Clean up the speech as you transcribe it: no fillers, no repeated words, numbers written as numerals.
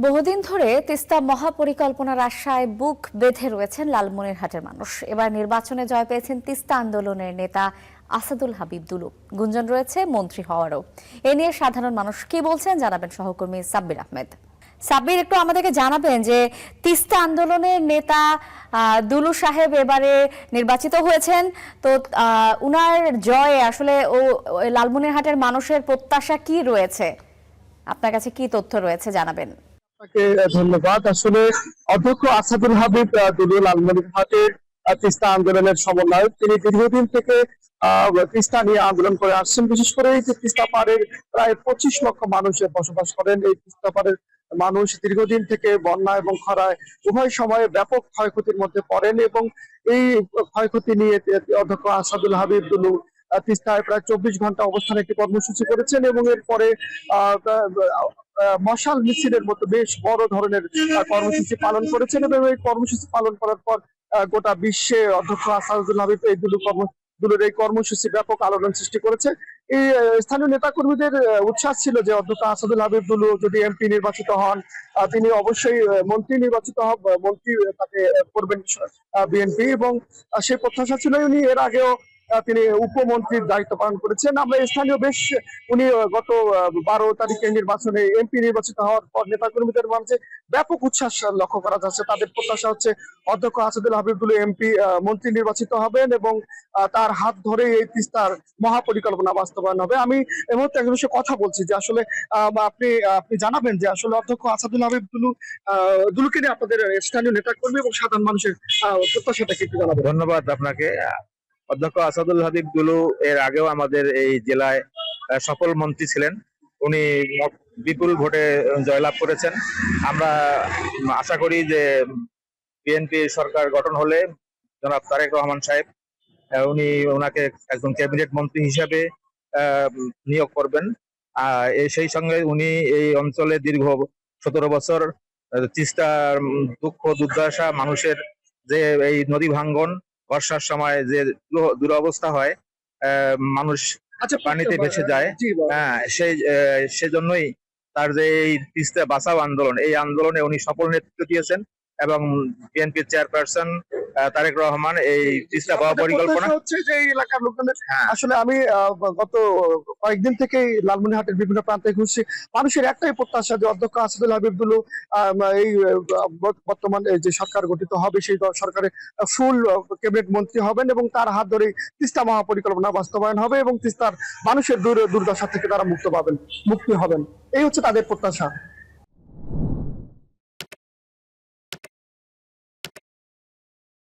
বহুদিন ধরে তিস্তা মহাপরিকল্পনার আশায় বুক বেঁধে রয়েছেন লালমনিরহাটের মানুষ। এবার নির্বাচনে জয় পেয়েছেন তিস্তা আন্দোলনের নেতা আসাদুল হাবিব দুলু। গুঞ্জন রয়েছে মন্ত্রী হওয়ারও। এ নিয়ে সাধারণ মানুষ কি বলছেন জানাবেন সহকর্মী সাব্বির আহমেদ। সাব্বির, একটু আমাদেরকে জানাবেন যে তিস্তা আন্দোলনের নেতা দুলু সাহেব এবারে নির্বাচিত হয়েছেন, তো উনার জয়ে আসলে লালমনিরহাটের মানুষের প্রত্যাশা কি রয়েছে, আপনার কাছে কি তথ্য রয়েছে জানাবেন। আপনাকে ধন্যবাদ। আসলে অধ্যক্ষ আসাদুল হাবিব দুলু লালমনিরহাটের তিস্তা আন্দোলনের সমন্বয়ক। তিনি দীর্ঘদিন থেকে তিস্তা নিয়ে আন্দোলন করে আসছেন। বিশেষ করে এই যে তিস্তা পাড়ের প্রায় 25 লক্ষ মানুষের বসবাস করেন। এই তিস্তা পাড়ের মানুষ দীর্ঘদিন থেকে বন্যা এবং খরায় উভয় সময়ে ব্যাপক ক্ষয়ক্ষতির মধ্যে পড়েন এবং এই ক্ষয়ক্ষতি নিয়ে অধ্যক্ষ আসাদুল হাবিব দুলু তিস্তায় প্রায় 24 ঘন্টা অবস্থানে একটি কর্মসূচি করেছেন এবং এরপরে মশাল মিছিলের মতো বেশ বড় ধরনের কর্মসূচি পালন করেছেন এবং এই কর্মসূচি পালন করার পর গোটা বিশ্বে অধ্যক্ষ আসাদুল হাবিব এই দুলুর এই কর্মসূচি ব্যাপক আলোড়ন সৃষ্টি করেছে। এই স্থানীয় নেতাকর্মীদের উচ্ছ্বাস ছিল যে অধ্যক্ষ আসাদুল হাবিব দুলু যদি এমপি নির্বাচিত হন, তিনি অবশ্যই মন্ত্রী নির্বাচিত হন, মন্ত্রী তাকে করবেন বিএনপি, এবং সেই প্রত্যাশা ছিল। উনি এর আগেও তিনি উপমন্ত্রীর দায়িত্ব পালন করেছেন। আমরা স্থানীয় বেশ উনি গত 12 তারিখের নির্বাচনে এমপি নির্বাচিত হওয়ার পর নেতাকর্মীদের মাঝে ব্যাপক উচ্ছ্বাস লক্ষ্য করা যাচ্ছে। তাদের প্রত্যাশা হচ্ছে অধ্যক্ষ আসাদুল হাবিবুল এমপি মন্ত্রী নির্বাচিত হবেন এবং তার হাত ধরে এই তিস্তার মহাপরিকল্পনা বাস্তবায়ন হবে। আমি এই মুহূর্তে একজনের সাথে কথা বলছি যে আসলে আপনি জানাবেন যে আসলে অধ্যক্ষ আসাদুল হাবিব দুলুকে নিয়ে আপনাদের স্থানীয় নেতাকর্মী এবং সাধারণ মানুষের প্রত্যাশাটা কি একটু জানাবেন। ধন্যবাদ আপনাকে। অধ্যক্ষ আসাদুল হাবিব দুলু এর আগেও আমাদের এই জেলায় সফল মন্ত্রী ছিলেন। উনি বিপুল ভোটে জয়লাভ করেছেন। আমরা আশা করি যে বিএনপি সরকার গঠন হলে জনাব তারেক রহমান সাহেব উনি ওনাকে একজন ক্যাবিনেট মন্ত্রী হিসাবে নিয়োগ করবেন। সেই সঙ্গে উনি এই অঞ্চলে দীর্ঘ 17 বছর তিস্তার দুঃখ দুর্দশা মানুষের, যে এই নদী ভাঙ্গন বর্ষার সময় যে দুরবস্থা হয়, মানুষ পানিতে ভেসে যায়, সেজন্যই তার যে এই তিস্তা বাঁচাও আন্দোলন, এই আন্দোলনে উনি সফল নেতৃত্ব দিয়েছেন এবং বিএনপির চেয়ারপারসন তারেক রহমান এই তিস্তা পরিকল্পনা হচ্ছে যে এই এলাকার লোকজনের আসলে আমি গত কয়েকদিন থেকে লালমনিরহাটের বিভিন্ন প্রান্তে ঘুরছি। মানুষের একটাই প্রত্যাশা যে অধ্যক্ষ আসাদুল হাবিব দুলু এই বর্তমান যে সরকার গঠিত হবে সেই সরকারে ফুল ক্যাবিনেট মন্ত্রী হবেন এবং তার হাত ধরে তিস্তা মহাপরিকল্পনা বাস্তবায়ন হবে এবং তিস্তার মানুষের দুর্দশা থেকে তারা মুক্তি হবেন। এই হচ্ছে তাদের প্রত্যাশা।